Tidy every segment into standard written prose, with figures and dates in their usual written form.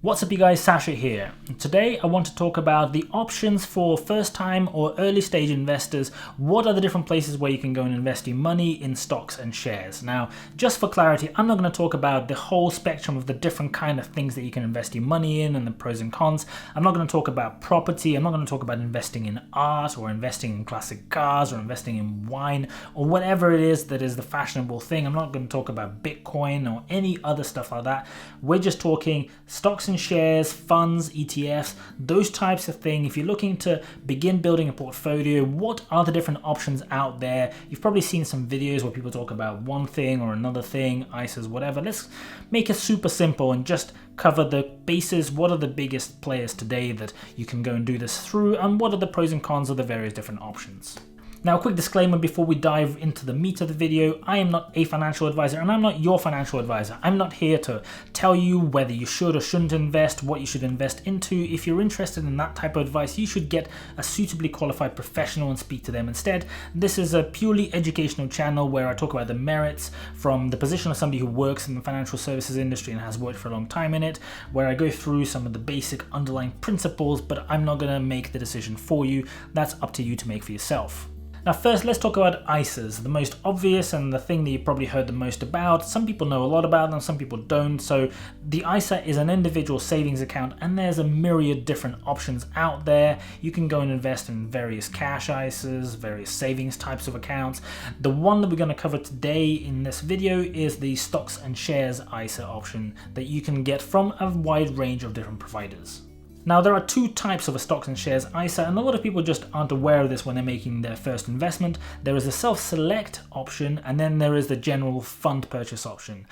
What's up you guys, Sasha here. Today I want to talk about the options for first time or early stage investors. What are the different places where you can go and invest your money in stocks and shares? Now, just for clarity, I'm not going to talk about the whole spectrum of the different kind of things that you can invest your money in and the pros and cons. I'm not going to talk about property. I'm not going to talk about investing in art or investing in classic cars or investing in wine or whatever it is that is the fashionable thing. I'm not going to talk about Bitcoin or any other stuff like that. We're just talking stocks and shares, funds, ETFs, those types of things. If you're looking to begin building a portfolio, what are the different options out there? You've probably seen some videos where people talk about one thing or another thing, ISAs, whatever. Let's make it super simple and just cover the bases. What are the biggest players today that you can go and do this through, and what are the pros and cons of the various different options? Now, a quick disclaimer before we dive into the meat of the video. I am not a financial advisor and I'm not your financial advisor. I'm not here to tell you whether you should or shouldn't invest, what you should invest into. If you're interested in that type of advice, you should get a suitably qualified professional and speak to them instead. This is a purely educational channel where I talk about the merits from the position of somebody who works in the financial services industry and has worked for a long time in it, where I go through some of the basic underlying principles, but I'm not going to make the decision for you. That's up to you to make for yourself. Now first, let's talk about ISAs, the most obvious and the thing that you probably heard the most about. Some people know a lot about them, some people don't. So the ISA is an individual savings account and there's a myriad different options out there. You can go and invest in various cash ISAs, various savings types of accounts. The one that we're going to cover today in this video is the stocks and shares ISA option that you can get from a wide range of different providers. Now, there are two types of a stocks and shares ISA, and a lot of people just aren't aware of this when they're making their first investment. There is a self-select option, and then there is the general fund purchase option.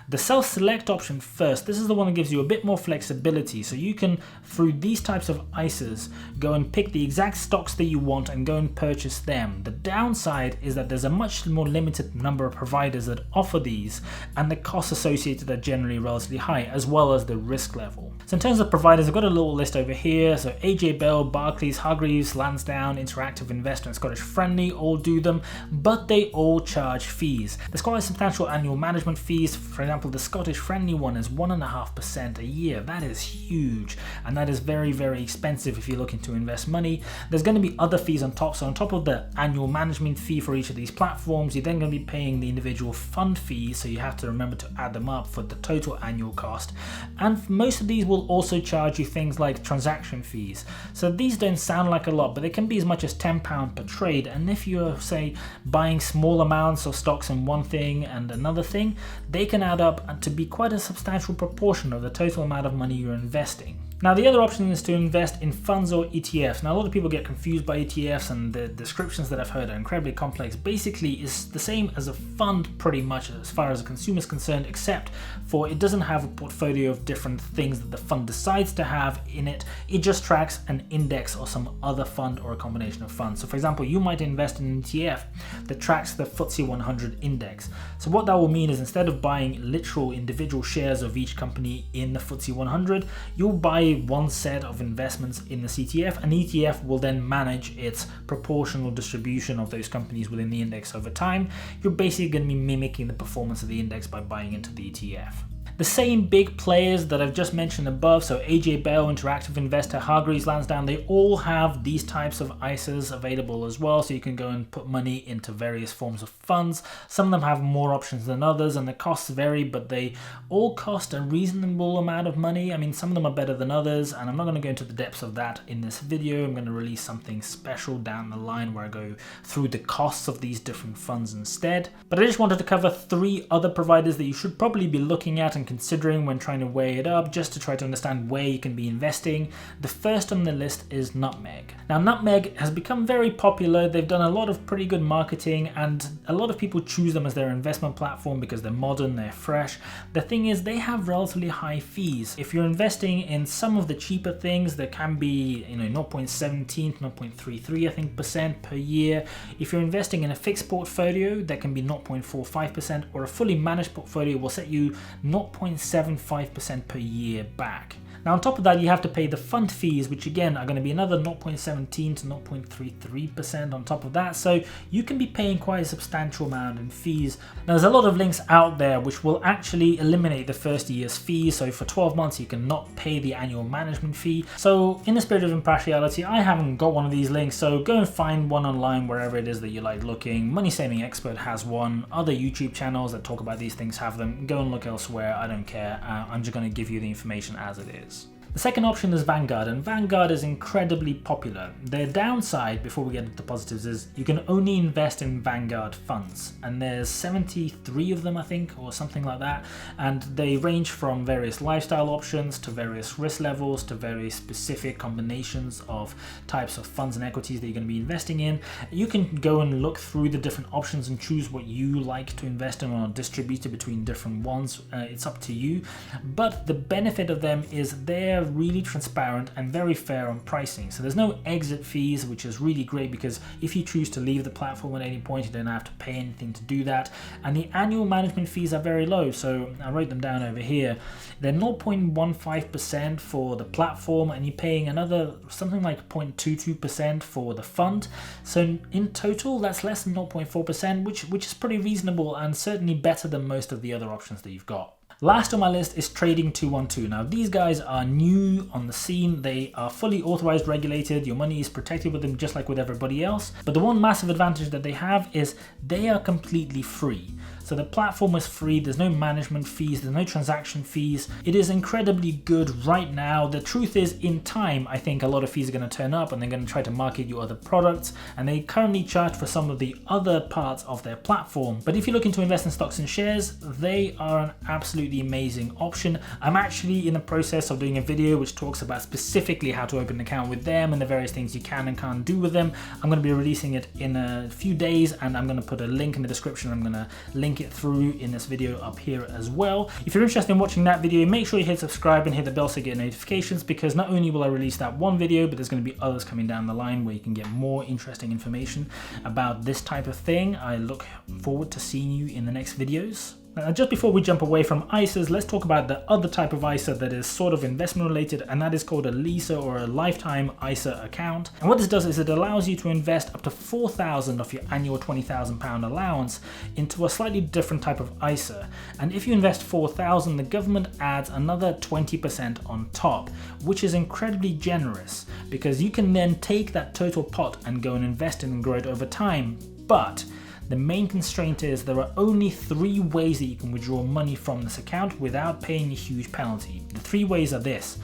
The self-select option first, this is the one that gives you a bit more flexibility, so you can, through these types of ISAs, go and pick the exact stocks that you want and go and purchase them. The downside is that there's a much more limited number of providers that offer these, and the costs associated are generally relatively high, as well as the risk level. So in terms of providers, I've got a little list over here. So AJ Bell, Barclays, Hargreaves, Lansdowne, Interactive Investor, and Scottish Friendly all do them, but they all charge fees. There's quite substantial annual management fees. For example, the Scottish Friendly one is 1.5% a year. That is huge, and that is very, very expensive if you're looking to invest money. There's going to be other fees on top. So on top of the annual management fee for each of these platforms, you're then going to be paying the individual fund fees. So you have to remember to add them up for the total annual cost. And most of these will also charge you things like transaction fees. So these don't sound like a lot, but they can be as much as £10 per trade. And if you're, say, buying small amounts of stocks in one thing and another thing, they can add up to be quite a substantial proportion of the total amount of money you're investing. Now, the other option is to invest in funds or ETFs. Now, a lot of people get confused by ETFs, and the descriptions that I've heard are incredibly complex. Basically, it's the same as a fund pretty much as far as a consumer is concerned, except for it doesn't have a portfolio of different things that the fund decides to have in it. It just tracks an index or some other fund or a combination of funds. So for example, you might invest in an ETF that tracks the FTSE 100 index. So what that will mean is instead of buying literal individual shares of each company in the FTSE 100, you'll buy one set of investments in the ETF, and ETF will then manage its proportional distribution of those companies within the index over time. You're basically going to be mimicking the performance of the index by buying into the ETF. The same big players that I've just mentioned above, so AJ Bell, Interactive Investor, Hargreaves, Lansdowne, they all have these types of ISAs available as well, so you can go and put money into various forms of funds. Some of them have more options than others, and the costs vary, but they all cost a reasonable amount of money. I mean, some of them are better than others, and I'm not going to go into the depths of that in this video. I'm going to release something special down the line where I go through the costs of these different funds instead. But I just wanted to cover 3 other providers that you should probably be looking at and considering when trying to weigh it up, just to try to understand where you can be investing. The first on the list is Nutmeg. Now, Nutmeg has become very popular. They've done a lot of pretty good marketing, and a lot of people choose them as their investment platform because they're modern, they're fresh. The thing is, they have relatively high fees. If you're investing in some of the cheaper things, there can be 0.17, 0.33 I think percent per year. If you're investing in a fixed portfolio, that can be 0.45%, or a fully managed portfolio will set you 0.5 0.75% per year back. Now on top of that, you have to pay the fund fees, which again are going to be another 0.17 to 0.33% on top of that. So you can be paying quite a substantial amount in fees. Now there's a lot of links out there which will actually eliminate the first year's fees. So for 12 months, you can not pay the annual management fee. So in the spirit of impartiality, I haven't got one of these links. So go and find one online wherever it is that you like looking. Money Saving Expert has one. Other YouTube channels that talk about these things have them. Go and look elsewhere. I don't care. I'm just going to give you the information as it is. The second option is Vanguard, and Vanguard is incredibly popular. Their downside, before we get into the positives, is you can only invest in Vanguard funds, and there's 73 of them, I think, or something like that, and they range from various lifestyle options to various risk levels to very specific combinations of types of funds and equities that you're going to be investing in. You can go and look through the different options and choose what you like to invest in or distribute it between different ones. It's up to you, but the benefit of them is they're really transparent and very fair on pricing. So there's no exit fees, which is really great because if you choose to leave the platform at any point, you don't have to pay anything to do that. And the annual management fees are very low. So I wrote them down over here. They're 0.15% for the platform, and you're paying another something like 0.22% for the fund. So in total, that's less than 0.4%, which is pretty reasonable and certainly better than most of the other options that you've got. Last on my list is Trading 212. Now these guys are new on the scene. They are fully authorized, regulated. Your money is protected with them just like with everybody else. But the one massive advantage that they have is they are completely free. So the platform is free, there's no management fees, there's no transaction fees. It is incredibly good right now. The truth is, in time, I think a lot of fees are going to turn up and they're going to try to market you other products, and they currently charge for some of the other parts of their platform. But if you're looking to invest in stocks and shares, they are an absolutely amazing option. I'm actually in the process of doing a video which talks about specifically how to open an account with them and the various things you can and can't do with them. I'm going to be releasing it in a few days, and I'm going to put a link in the description. I'm going to link it through in this video up here as well. If you're interested in watching that video, make sure you hit subscribe and hit the bell so you get notifications, because not only will I release that one video, but there's going to be others coming down the line where you can get more interesting information about this type of thing. I look forward to seeing you in the next videos. Now, just before we jump away from ISAs, let's talk about the other type of ISA that is sort of investment related, and that is called a LISA, or a lifetime ISA account. And what this does is it allows you to invest up to 4,000 of your annual £20,000 allowance into a slightly different type of ISA. And if you invest 4,000, the government adds another 20% on top, which is incredibly generous because you can then take that total pot and go and invest it and grow it over time. But the main constraint is there are only 3 ways that you can withdraw money from this account without paying a huge penalty. The 3 ways are this: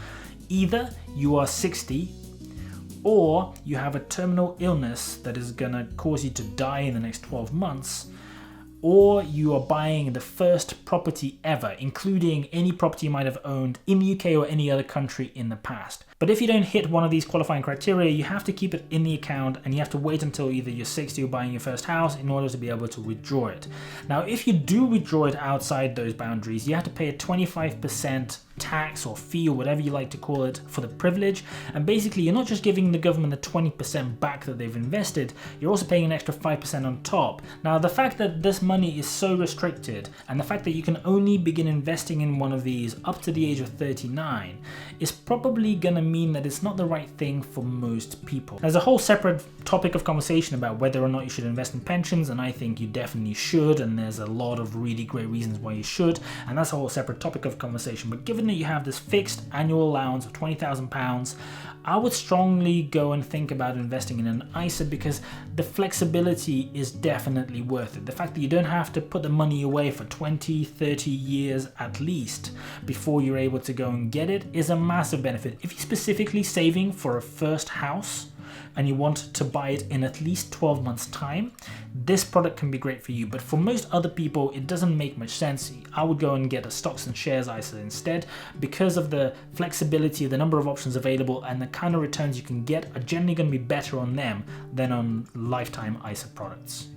either you are 60, or you have a terminal illness that is going to cause you to die in the next 12 months, or you are buying the first property ever, including any property you might have owned in the UK or any other country in the past. But if you don't hit one of these qualifying criteria, you have to keep it in the account and you have to wait until either you're 60 or buying your first house in order to be able to withdraw it. Now, if you do withdraw it outside those boundaries, you have to pay a 25% tax or fee or whatever you like to call it for the privilege. And basically, you're not just giving the government the 20% back that they've invested, you're also paying an extra 5% on top. Now, the fact that this money is so restricted, and the fact that you can only begin investing in one of these up to the age of 39 is probably going to mean that it's not the right thing for most people. There's a whole separate topic of conversation about whether or not you should invest in pensions, and I think you definitely should, and there's a lot of really great reasons why you should, and that's a whole separate topic of conversation. But given that you have this fixed annual allowance of £20,000, I would strongly go and think about investing in an ISA, because the flexibility is definitely worth it. The fact that you don't have to put the money away for 20, 30 years at least before you're able to go and get it is a massive benefit. If you're specifically saving for a first house and you want to buy it in at least 12 months time, this product can be great for you. But for most other people, it doesn't make much sense. I would go and get a stocks and shares ISA instead, because of the flexibility, the number of options available, and the kind of returns you can get are generally going to be better on them than on lifetime ISA products.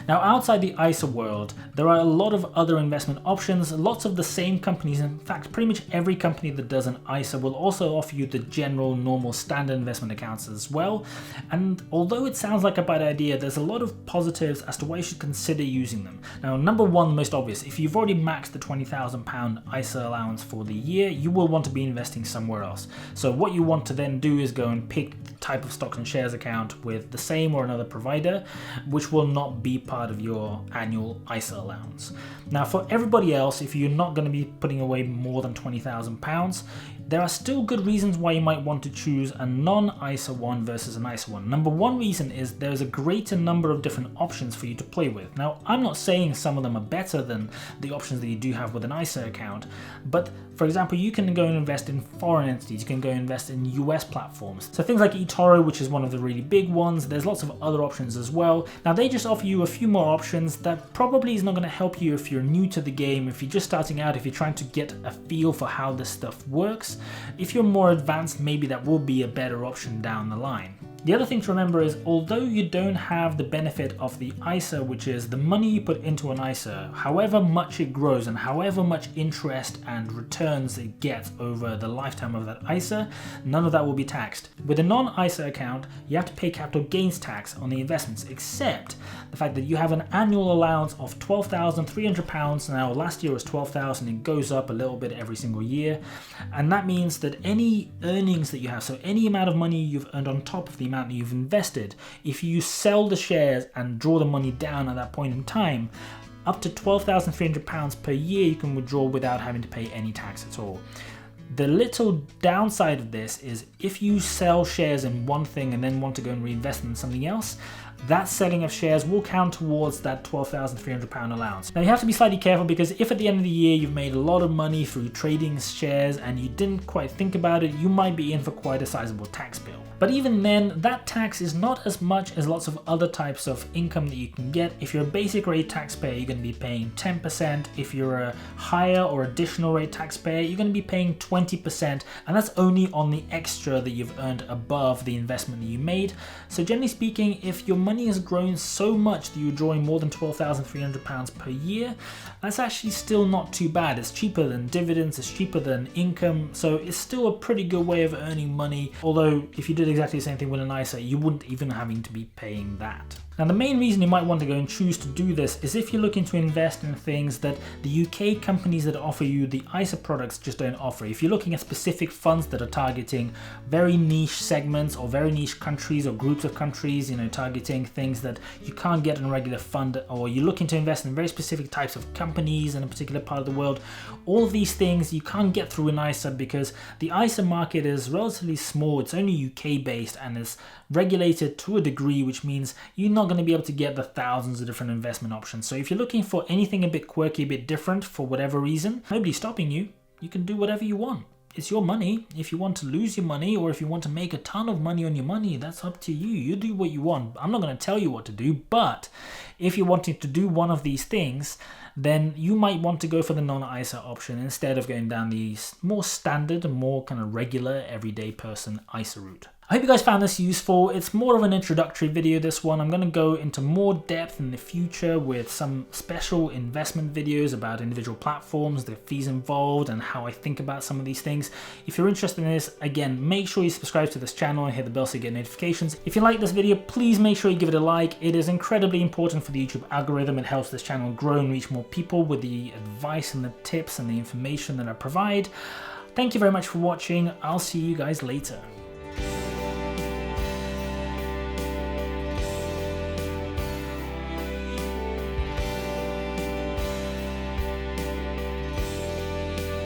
Now, outside the ISA world, there are a lot of other investment options, lots of the same companies. In fact, pretty much every company that does an ISA will also offer you the general, normal, standard investment accounts as well. And although it sounds like a bad idea, there's a lot of positives as to why you should consider using them. Now, number one, most obvious, if you've already maxed the £20,000 ISA allowance for the year, you will want to be investing somewhere else. So what you want to then do is go and pick the type of stocks and shares account with the same or another provider, which will not be part of your annual ISA allowance. Now, for everybody else, if you're not going to be putting away more than £20,000, there are still good reasons why you might want to choose a non-ISA one versus an ISA one. Number one reason is there's a greater number of different options for you to play with. Now, I'm not saying some of them are better than the options that you do have with an ISA account, but for example, you can go and invest in foreign entities, you can go and invest in US platforms. So things like eToro, which is one of the really big ones, there's lots of other options as well. Now, they just offer you a few more options that probably is not going to help you if you're new to the game, if you're just starting out, if you're trying to get a feel for how this stuff works. If you're more advanced, maybe that will be a better option down the line. The other thing to remember is, although you don't have the benefit of the ISA, which is the money you put into an ISA, however much it grows and however much interest and returns it gets over the lifetime of that ISA, none of that will be taxed. With a non-ISA account, you have to pay capital gains tax on the investments, except the fact that you have an annual allowance of £12,300. Now, last year was £12,000, it goes up a little bit every single year, and that means that any earnings that you have, so any amount of money you've earned on top of the amount that you've invested, if you sell the shares and draw the money down at that point in time, up to £12,300 per year you can withdraw without having to pay any tax at all. The little downside of this is if you sell shares in one thing and then want to go and reinvest in something else, that selling of shares will count towards that £12,300 allowance. Now, you have to be slightly careful, because if at the end of the year you've made a lot of money through trading shares and you didn't quite think about it, you might be in for quite a sizable tax bill. But even then, that tax is not as much as lots of other types of income that you can get. If you're a basic rate taxpayer, you're going to be paying 10%. If you're a higher or additional rate taxpayer, you're going to be paying 20%, and that's only on the extra that you've earned above the investment that you made. So generally speaking, if your money has grown so much that you're drawing more than £12,300 per year, that's actually still not too bad. It's cheaper than dividends, it's cheaper than income, so it's still a pretty good way of earning money, although if you did exactly the same thing with an ISA, you wouldn't even having to be paying that. Now, the main reason you might want to go and choose to do this is if you're looking to invest in things that the UK companies that offer you the ISA products just don't offer. If you're looking at specific funds that are targeting very niche segments or very niche countries or groups of countries, targeting things that you can't get in a regular fund, or you're looking to invest in very specific types of companies in a particular part of the world, all of these things you can't get through an ISA, because the ISA market is relatively small. It's only UK based and is regulated to a degree, which means you're not going to be able to get the thousands of different investment options. So if you're looking for anything a bit quirky, a bit different for whatever reason, nobody's stopping you. You can do whatever you want. It's your money. If you want to lose your money, or if you want to make a ton of money on your money, that's up to you. You do what you want. I'm not going to tell you what to do, but if you're wanting to do one of these things, then you might want to go for the non-ISA option instead of going down the more standard, more kind of regular, everyday person ISA route. I hope you guys found this useful. It's more of an introductory video, this one. I'm going to go into more depth in the future with some special investment videos about individual platforms, the fees involved, and how I think about some of these things. If you're interested in this, again, make sure you subscribe to this channel and hit the bell so you get notifications. If you like this video, please make sure you give it a like. It is incredibly important for the YouTube algorithm. It helps this channel grow and reach more people with the advice and the tips and the information that I provide. Thank you very much for watching. I'll see you guys later.